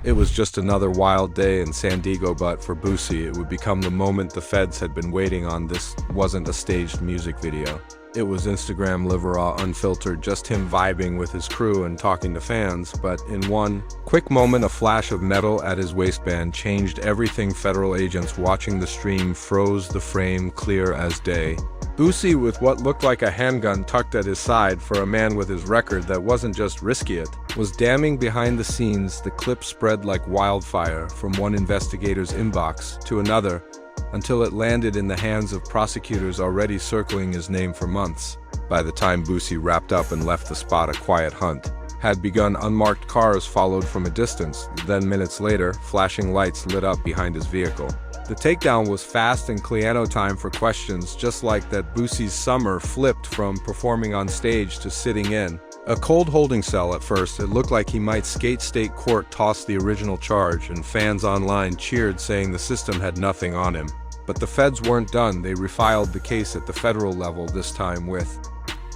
It was just another wild day in San Diego, but for Boosie, it would become the moment the feds had been waiting on. This wasn't a staged music video. It was Instagram live raw, unfiltered, just him vibing with his crew and talking to fans. But in one quick moment, a flash of metal at his waistband changed everything. Federal agents watching the stream froze the frame clear as day. Boosie, with what looked like a handgun tucked at his side for a man with his record that wasn't just risky, it was damning behind the scenes. The clip spread like wildfire from one investigator's inbox to another, until it landed in the hands of prosecutors already circling his name for months. By the time Boosie wrapped up and left the spot, a quiet hunt had begun. Unmarked cars followed from a distance. Then minutes later, flashing lights lit up behind his vehicle. The takedown was fast and clear. No time for questions, just like that. Boosie's summer flipped from performing on stage to sitting in a cold holding cell. At first, it looked like he might skate. State court tossed the original charge, and fans online cheered, saying the system had nothing on him. But the feds weren't done. They refiled the case at the federal level, this time with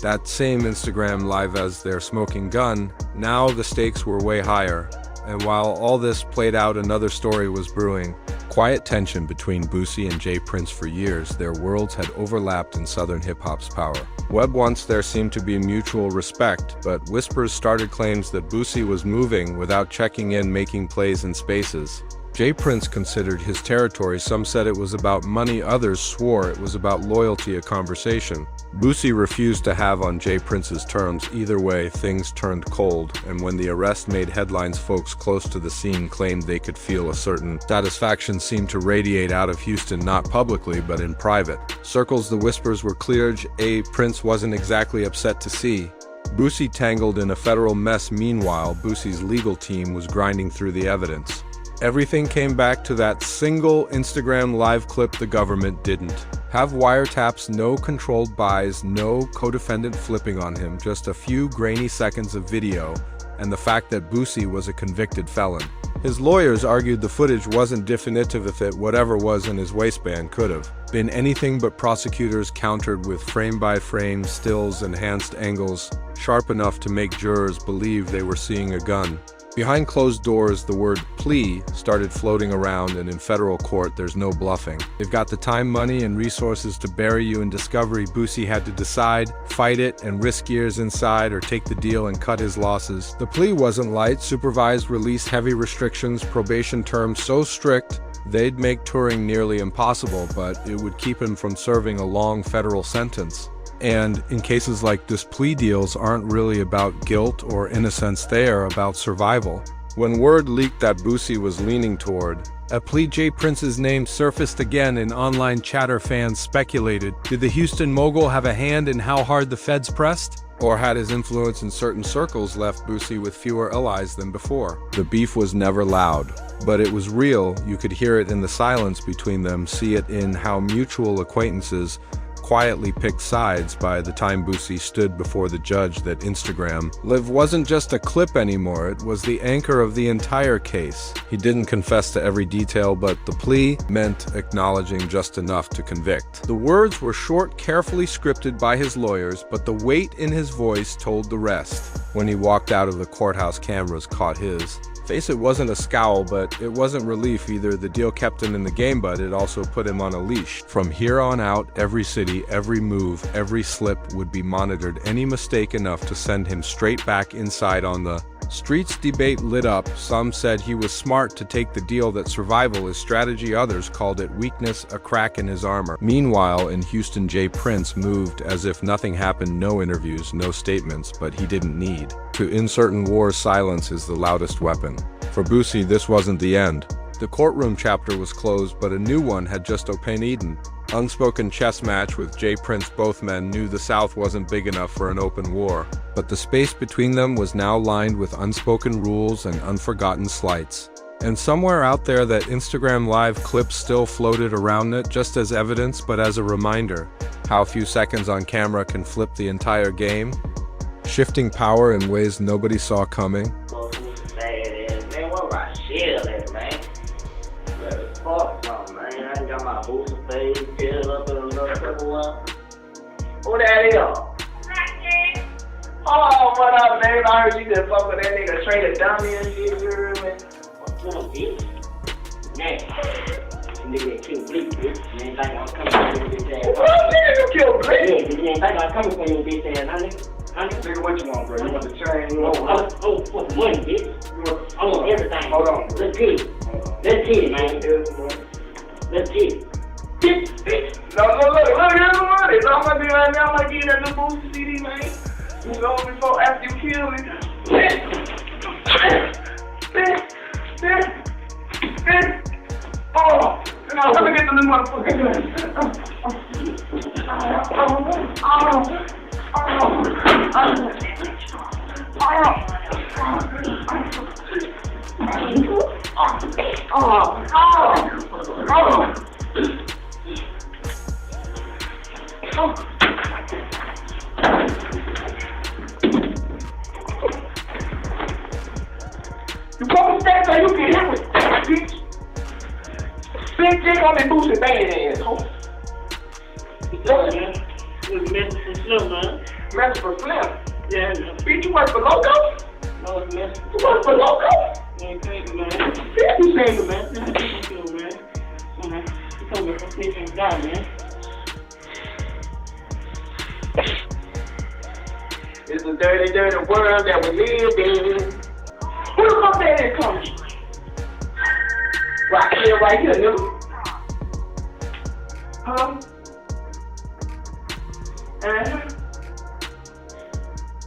that same Instagram live as their smoking gun. Now the stakes were way higher. And while all this played out, another story was brewing. Quiet tension between Boosie and J. Prince. For years, their worlds had overlapped in Southern hip-hop's power. Once there seemed to be mutual respect, but whispers started claims that Boosie was moving without checking in, making plays in spaces J. Prince considered his territory. Some said it was about money, others swore it was about loyalty, a conversation Boosie refused to have on J. Prince's terms. Either way, things turned cold, and when the arrest made headlines, folks close to the scene claimed they could feel a certain satisfaction seemed to radiate out of Houston, not publicly, but in private circles. The whispers were clear. J. Prince wasn't exactly upset to see Boosie tangled in a federal mess. Meanwhile, Boosie's legal team was grinding through the evidence. Everything came back to that single Instagram live clip. The government didn't have wiretaps, no controlled buys, no co-defendant flipping on him, just a few grainy seconds of video, and the fact that Boosie was a convicted felon. His lawyers argued the footage wasn't definitive. If it, whatever was in his waistband, could have been anything but. Prosecutors countered with frame-by-frame stills, enhanced angles, sharp enough to make jurors believe they were seeing a gun. Behind closed doors, the word plea started floating around, and in federal court, there's no bluffing. They've got the time, money, and resources to bury you in discovery. Boosie had to decide, fight it and risk years inside, or take the deal and cut his losses. The plea wasn't light. Supervised release, heavy restrictions, probation terms so strict they'd make touring nearly impossible, but it would keep him from serving a long federal sentence. And in cases like this, plea deals aren't really about guilt or innocence, they are about survival. When word leaked that Boosie was leaning toward a plea, J. Prince's name surfaced again in online chatter. Fans speculated, did the Houston mogul have a hand in how hard the feds pressed? Or had his influence in certain circles left Boosie with fewer allies than before? The beef was never loud, but it was real. You could hear it in the silence between them, see it in how mutual acquaintances quietly picked sides. By the time Boosie stood before the judge, that Instagram live wasn't just a clip anymore, it was the anchor of the entire case. He didn't confess to every detail, but the plea meant acknowledging just enough to convict. The words were short, carefully scripted by his lawyers, but the weight in his voice told the rest. When he walked out of the courthouse, cameras caught his face. It wasn't a scowl, but it wasn't relief either. The deal kept him in the game, but it also put him on a leash. From here on out, every city, every move, every slip would be monitored. Any mistake enough to send him straight back inside on the streets. Debate lit up. Some said he was smart to take the deal, that survival is strategy. Others called it weakness, a crack in his armor. Meanwhile, in Houston, J. Prince moved as if nothing happened. No interviews, no statements, but he didn't need to. In certain wars, silence is the loudest weapon. For Boosie, this wasn't the end. The courtroom chapter was closed, but a new one had just opened. Unspoken chess match with J. Prince. Both men knew the South wasn't big enough for an open war, but the space between them was now lined with unspoken rules and unforgotten slights. And somewhere out there, that Instagram live clip still floated around, it just as evidence, but as a reminder how few seconds on camera can flip the entire game, shifting power in ways nobody saw coming. Man, what my shit at, man? Better fuck something, man. I ain't got my Boosie face filled up in a little purple one. Who that is? Oh, what up, babe? I heard you just fuck with that nigga Trey the dummy and shit, you heard me? What, bitch? Yeah. Nigga that killed Plea, bitch. You ain't think I was coming for your bitch ass. What nigga you killed Plea? Yeah, you ain't think I was coming for your bitch ass, honey. Nigga, what you want, bro? You want the chain? You Oh, want I want the money, bitch. I want everything. Hold on. Let's get it. Let's get it, man. Let's get it. Bitch. No, look, here's the money. So I'm gonna do right now. I'm gonna give you that new Boosie CD, man. You know, before, after you kill me. Oh, let me get the new motherfucker. You come and stand there, you get hit with that, bitch. Big dick on that Boosie bad ass, ho. Man. It's messing for Slim, man. Mess for Slim. Yeah, Bitch, you work for Loco? no, it's messing. You work for Loco? You ain't crazy, man. Bitch, you saying, man. Thank you, man. You told me from snitching and die, man. It's a dirty, dirty world that we live in. Who the fuck that is coming? Right here, nigga. Huh?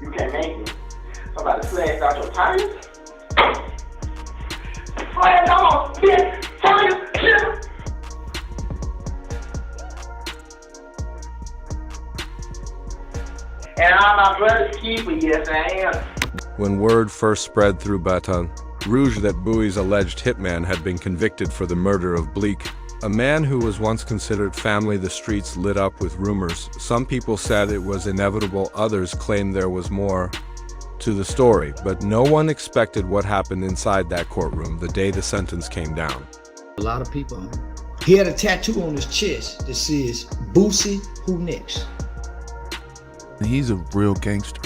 You can't make it. Somebody slashed out your tires? Flash on, bitch! Tires, shit! And I'm my brother's keeper, yes I am. When word first spread through Baton Rouge that Bowie's alleged hitman had been convicted for the murder of Bleak, a man who was once considered family, the streets lit up with rumors. Some people said it was inevitable, others claimed there was more to the story, but no one expected what happened inside that courtroom the day the sentence came down. A lot of people. He had a tattoo on his chest that says, Boosie, who next? He's a real gangster.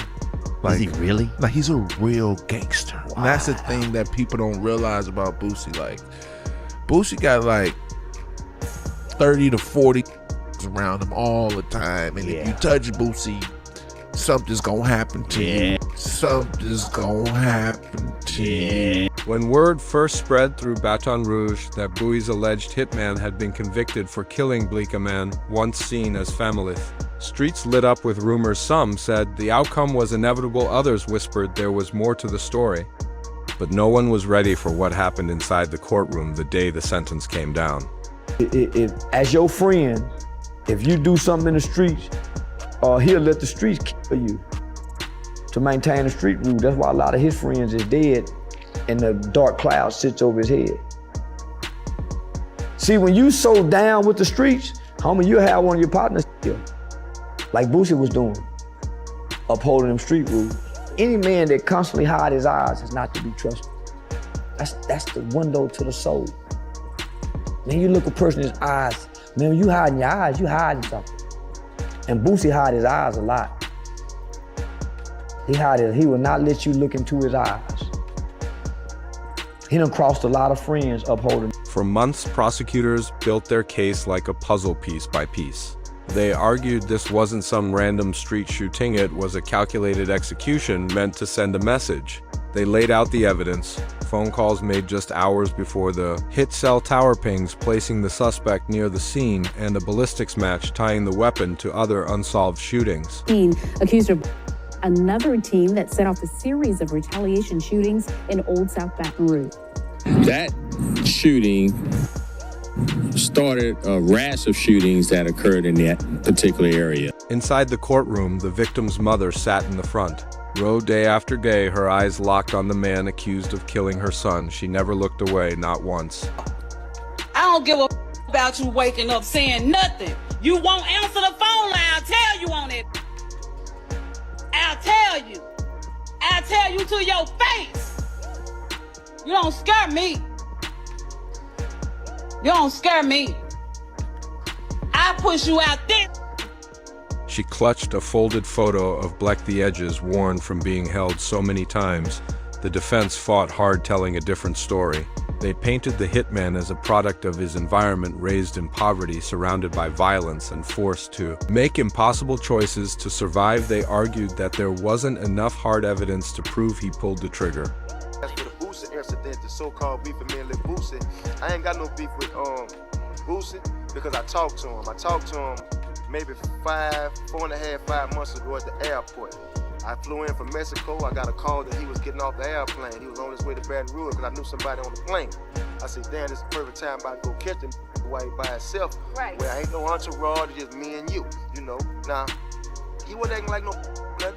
Is he really? Like, he's a real gangster. Wow. And that's the thing that people don't realize about Boosie. Like, Boosie got like 30 to 40 around him all the time. And if you touch Boosie, something's gonna happen to you. Something's gonna happen to you. When word first spread through Baton Rouge that Bowie's alleged hitman had been convicted for killing Bleak, a man once seen as Familith, streets lit up with rumors. Some said the outcome was inevitable, others whispered there was more to the story. But no one was ready for what happened inside the courtroom the day the sentence came down. As your friend, if you do something in the streets, he'll let the streets kill you to maintain the street rule. That's why a lot of his friends is dead and the dark cloud sits over his head. See, when you so down with the streets, homie, you'll have one of your partners killed, like Boosie was doing, upholding them street rules. Any man that constantly hides his eyes is not to be trusted. That's the window to the soul. Man, you look a person in his eyes, man, when you hiding your eyes, you hiding something. And Boosie hide his eyes a lot. He will not let you look into his eyes. He done crossed a lot of friends upholding. For months, prosecutors built their case like a puzzle piece by piece. They argued this wasn't some random street shooting, it was a calculated execution meant to send a message. They laid out the evidence, phone calls made just hours before the hit cell tower pings placing the suspect near the scene, and a ballistics match tying the weapon to other unsolved shootings. Accused of another team that set off a series of retaliation shootings in Old South Baton Rouge. That shooting started a rash of shootings that occurred in that particular area. Inside the courtroom, the victim's mother sat in the front. Row day after day, her eyes locked on the man accused of killing her son. She never looked away, not once. I don't give a about you waking up saying nothing. You won't answer the phone line, I'll tell you on it. I'll tell you. I'll tell you to your face. You don't scare me. You don't scare me. I push you out there. She clutched a folded photo of Bleck, the edges worn from being held so many times. The defense fought hard, telling a different story. They painted the hitman as a product of his environment, raised in poverty, surrounded by violence, and forced to make impossible choices to survive. They argued that there wasn't enough hard evidence to prove he pulled the trigger. As for the Boosie incident, the so-called beef with me and Lil Boosie, I ain't got no beef with Boosie because I talked to him. I talked to him maybe 5 months ago at the airport. I flew in from Mexico. I got a call that he was getting off the airplane. He was on his way to Baton Rouge because I knew somebody on the plane. I said, damn, this is the perfect time about to go catch him while he by himself. Right. Where I ain't no entourage, it's just me and you, you know. Now, he wasn't acting like no nothing.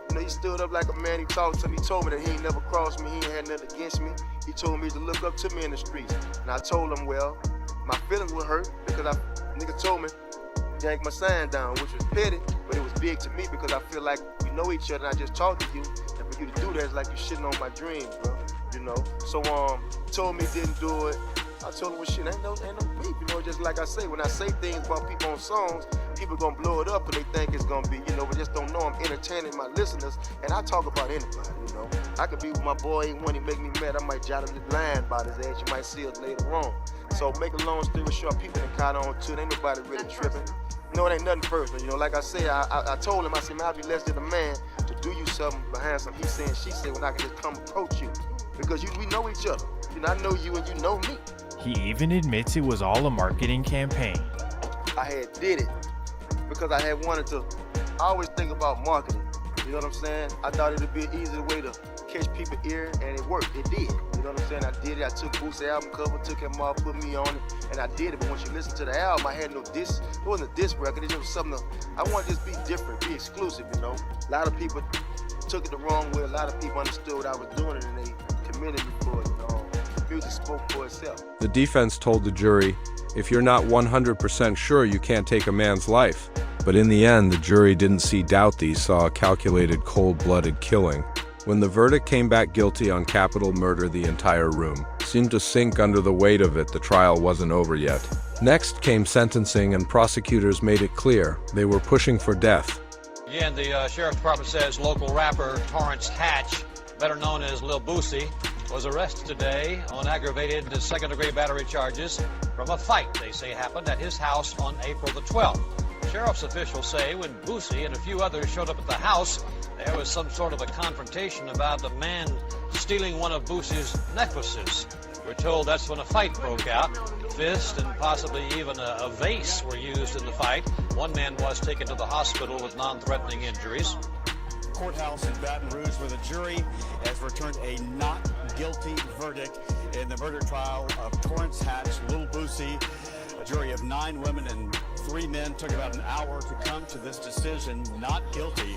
You know, he stood up like a man. He talked to me. He told me that he ain't never crossed me. He ain't had nothing against me. He told me to look up to me in the streets. And I told him, well, my feelings were hurt because nigga told me to yank my sign down, which was petty, but it was big to me because I feel like we know each other and I just talked to you. And for you to do that is like you shitting on my dreams, bro. You know? So, told me didn't do it. I told him, well, shit, ain't no beef. You know, just like I say, when I say things about people on songs, people gonna blow it up and they think it's gonna be, you know, but just don't know I'm entertaining my listeners. And I talk about anybody, you know. I could be with my boy, when he make me mad, I might jot a little line about his ass. You might see it later on. So make a long story short, people done caught on to it. Ain't nobody really tripping. No, it ain't nothing personal. You know, like I say, I told him, I said, man, I'd be less than a man to do you something behind some he said and she said when I can just come approach you. Because we know each other. You know, I know you and you know me. He even admits it was all a marketing campaign. I had did it because I had wanted to. I always think about marketing. You know what I'm saying? I thought it'd be an easier way to catch people's ear, and it worked. It did. You know what I'm saying? I did it. I took Boosie's album cover, took him off, put me on it, and I did it. But once you listen to the album, I had no disc. It wasn't a disc record. It just was something. I wanted to just be different, be exclusive. You know, a lot of people took it the wrong way. A lot of people understood what I was doing, and they commended me for it. You know, music spoke for itself. The defense told the jury, if you're not 100% sure, you can't take a man's life. But in the end, the jury didn't see doubt. They saw a calculated, cold-blooded killing. When the verdict came back guilty on capital murder, the entire room seemed to sink under the weight of it. The trial wasn't over yet. Next came sentencing, and prosecutors made it clear they were pushing for death. Again, the Sheriff's Department says local rapper Torrance Hatch, better known as Lil Boosie, was arrested today on aggravated second-degree battery charges from a fight they say happened at his house on April the 12th. Sheriff's officials say when Boosie and a few others showed up at the house, there was some sort of a confrontation about the man stealing one of Boosie's necklaces. We're told that's when a fight broke out. Fist and possibly even a vase were used in the fight. One man was taken to the hospital with non-threatening injuries. Courthouse in Baton Rouge where the jury has returned a not guilty verdict in the murder trial of Torrance Hatch, Lil Boosie. A jury of 9 women and 3 men took about an hour to come to this decision, not guilty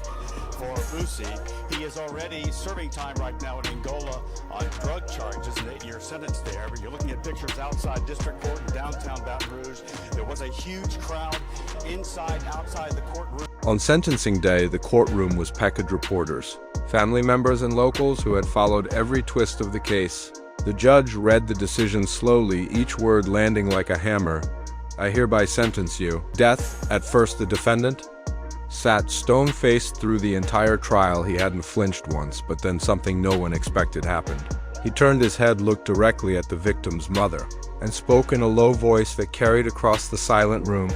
for Boosie. He is already serving time right now in Angola on drug charges, an 8-year sentence there. But you're looking at pictures outside District Court in downtown Baton Rouge. There was a huge crowd inside, outside the courtroom. On sentencing day, the courtroom was packed with reporters, family members and locals who had followed every twist of the case. The judge read the decision slowly, each word landing like a hammer. I hereby sentence you. Death. At first, the defendant sat stone-faced through the entire trial. He hadn't flinched once, but then something no one expected happened. He turned his head, looked directly at the victim's mother, and spoke in a low voice that carried across the silent room.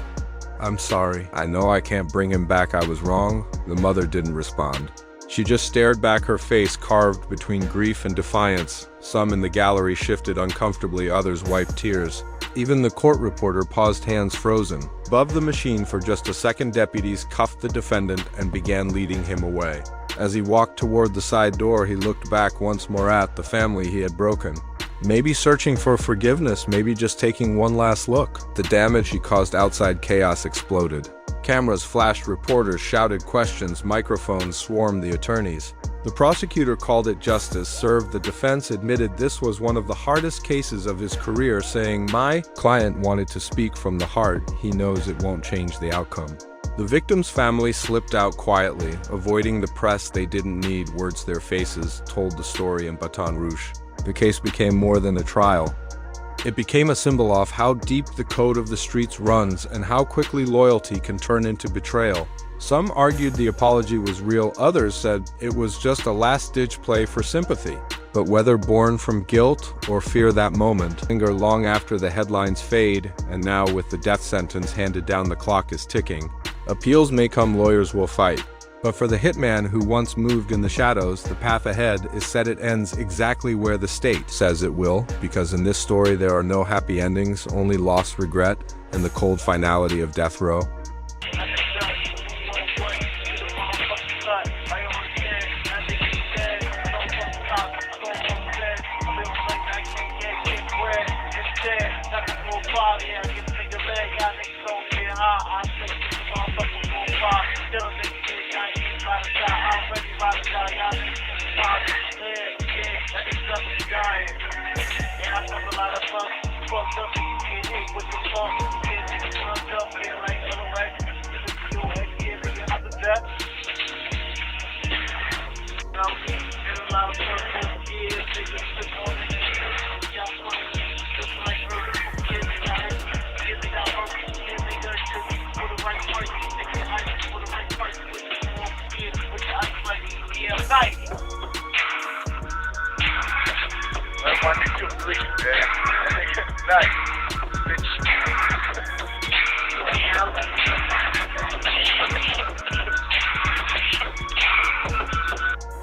I'm sorry. I know I can't bring him back. I was wrong. The mother didn't respond. She just stared back, her face carved between grief and defiance. Some in the gallery shifted uncomfortably, others wiped tears. Even the court reporter paused, hands frozen. Above the machine for just a second, deputies cuffed the defendant and began leading him away. As he walked toward the side door, he looked back once more at the family he had broken. Maybe searching for forgiveness, maybe just taking one last look. The damage he caused outside, chaos exploded. Cameras flashed, reporters shouted questions, microphones swarmed the attorneys. The prosecutor called it justice served. The defense admitted this was one of the hardest cases of his career, saying, "My client wanted to speak from the heart. He knows it won't change the outcome." The victim's family slipped out quietly, avoiding the press they didn't need. Words, their faces told the story in Baton Rouge. The case became more than a trial. It became a symbol of how deep the code of the streets runs and how quickly loyalty can turn into betrayal. Some argued the apology was real, others said it was just a last-ditch play for sympathy. But whether born from guilt or fear that moment, linger long after the headlines fade, and now with the death sentence handed down the clock is ticking. Appeals may come, lawyers will fight. But for the hitman who once moved in the shadows, the path ahead is set it ends exactly where the state says it will, because in this story there are no happy endings, only lost regret and the cold finality of death row.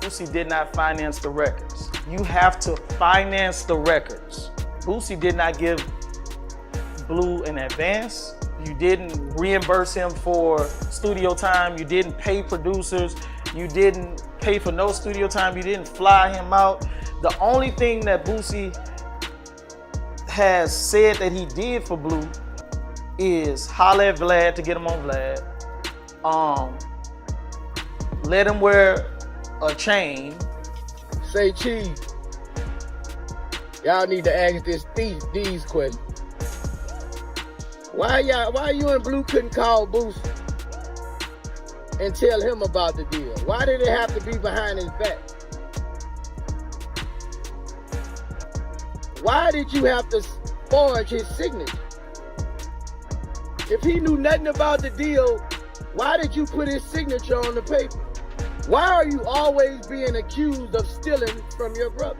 Boosie did not finance the records. You have to finance the records. Boosie did not give Blue an advance. You didn't reimburse him for studio time. You didn't pay producers. You didn't pay for no studio time. You didn't fly him out. The only thing that Boosie has said that he did for Blue is holler at Vlad to get him on Vlad. Let him wear a chain. Say, Chief, y'all need to ask these questions. Why you and Blue couldn't call Boosie and tell him about the deal? Why did it have to be behind his back? Why did you have to forge his signature? If he knew nothing about the deal, why did you put his signature on the paper? Why are you always being accused of stealing from your brother?